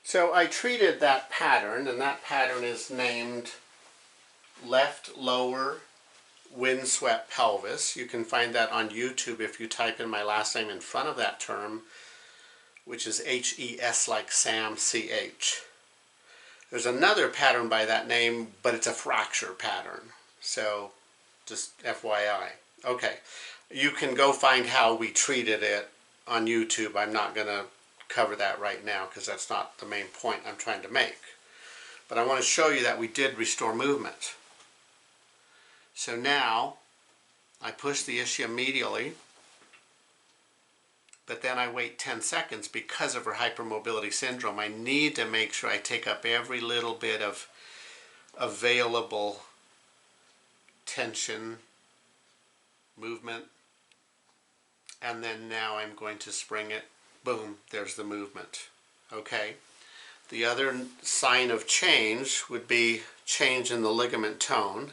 So I treated that pattern, and that pattern is named left lower windswept pelvis. You can find that on YouTube if you type in my last name in front of that term, which is H-E-S like Sam, C-H. There's another pattern by that name, but it's a fracture pattern. So just FYI. Okay, you can go find how we treated it on YouTube. I'm not going to cover that right now because that's not the main point I'm trying to make. But I want to show you that we did restore movement. So now I push the ischium medially, but then I wait 10 seconds because of her hypermobility syndrome. I need to make sure I take up every little bit of available tension, movement, and then now I'm going to spring it. Boom, there's the movement. Okay. The other sign of change would be change in the ligament tone.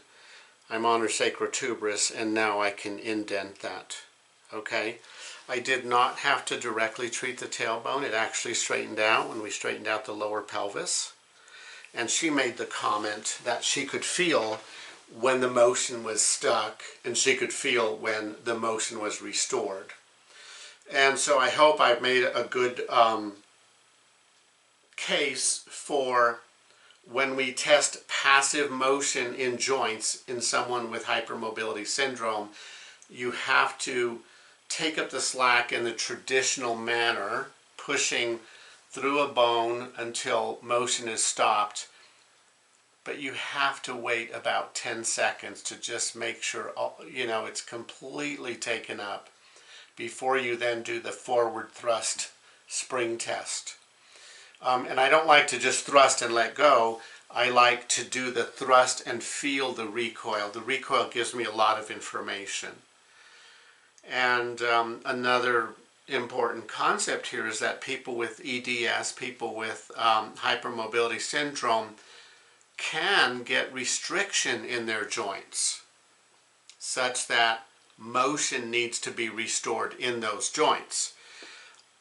I'm on her sacrotuberous, and now I can indent that. Okay. I did not have to directly treat the tailbone. It actually straightened out when we straightened out the lower pelvis. And she made the comment that she could feel when the motion was stuck, and she could feel when the motion was restored. And so I hope I've made a good case for when we test passive motion in joints in someone with hypermobility syndrome. You have to take up the slack in the traditional manner, pushing through a bone until motion is stopped. But you have to wait about 10 seconds to just make sure, you know, it's completely taken up before you then do the forward thrust spring test. And I don't like to just thrust and let go. I like to do the thrust and feel the recoil. The recoil gives me a lot of information. And another important concept here is that people with EDS, people with hypermobility syndrome, can get restriction in their joints such that motion needs to be restored in those joints.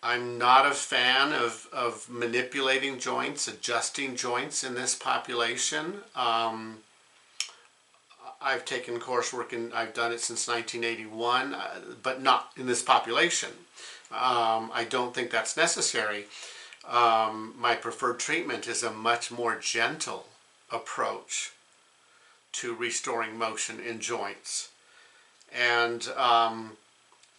I'm not a fan of manipulating joints, adjusting joints in this population. I've taken coursework and I've done it since 1981, but not in this population. I don't think that's necessary. My preferred treatment is a much more gentle approach to restoring motion in joints. And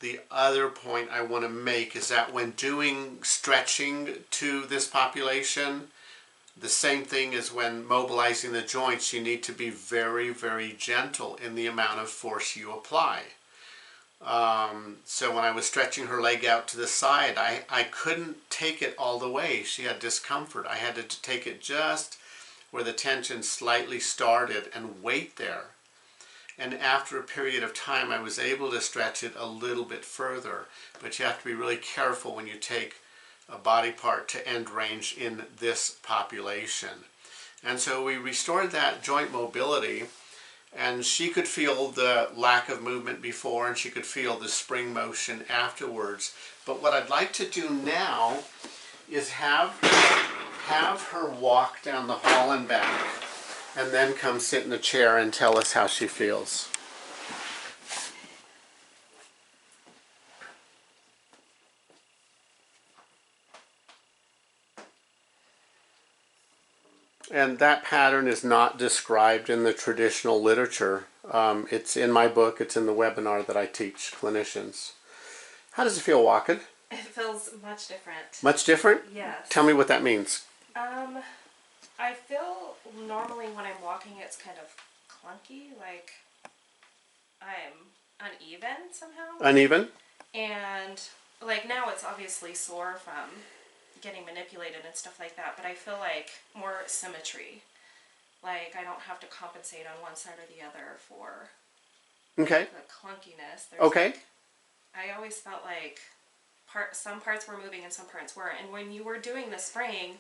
the other point I want to make is that when doing stretching to this population, the same thing as when mobilizing the joints, you need to be very, very gentle in the amount of force you apply. So when I was stretching her leg out to the side, I couldn't take it all the way. She had discomfort. I had to take it just where the tension slightly started and wait there. And after a period of time, I was able to stretch it a little bit further. But you have to be really careful when you take a body part to end range in this population. And so we restored that joint mobility, and she could feel the lack of movement before, and she could feel the spring motion afterwards. But what I'd like to do now is have her walk down the hall and back, and then come sit in the chair and tell us how she feels. And that pattern is not described in the traditional literature. It's in my book, it's in the webinar that I teach clinicians. How does it feel walking? It feels much different. Much different? Yes. Tell me what that means. I feel normally when I'm walking it's kind of clunky, like I'm uneven somehow. Uneven? And like now it's obviously sore from getting manipulated and stuff like that, but I feel like more symmetry. Like I don't have to compensate on one side or the other for Okay. the clunkiness. Okay. Like, I always felt like some parts were moving and some parts weren't. And when you were doing the spraying,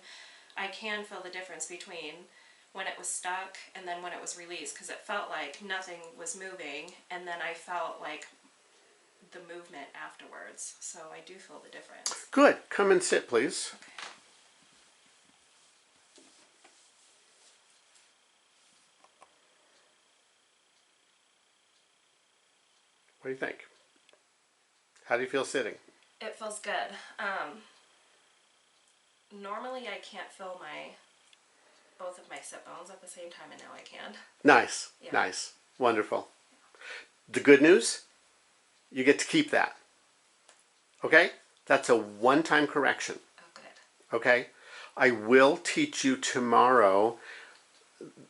I can feel the difference between when it was stuck and then when it was released, because it felt like nothing was moving, and then I felt like the movement afterwards. So I do feel the difference. Good. Come and sit, please. Okay. What do you think? How do you feel sitting? It feels good. Normally I can't feel both of my sit bones at the same time, and now I can. Nice, Yeah. nice, wonderful. The good news, you get to keep that. Okay? That's a one-time correction. Oh, good. Okay? I will teach you tomorrow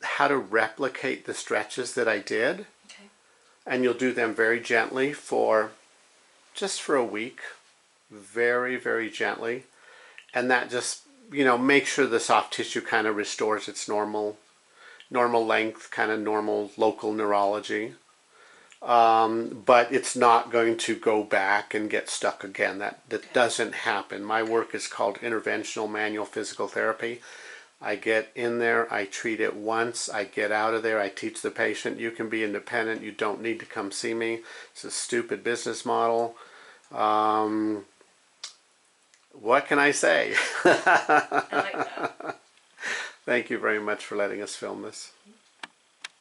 how to replicate the stretches that I did. Okay. And you'll do them very gently just for a week. Very, very gently. And that just, make sure the soft tissue kind of restores its normal length, kind of normal local neurology. But it's not going to go back and get stuck again. That doesn't happen. My work is called interventional manual physical therapy. I get in there, I treat it once, I get out of there, I teach the patient, you can be independent, you don't need to come see me. It's a stupid business model. What can I say? I like that. Thank you very much for letting us film this.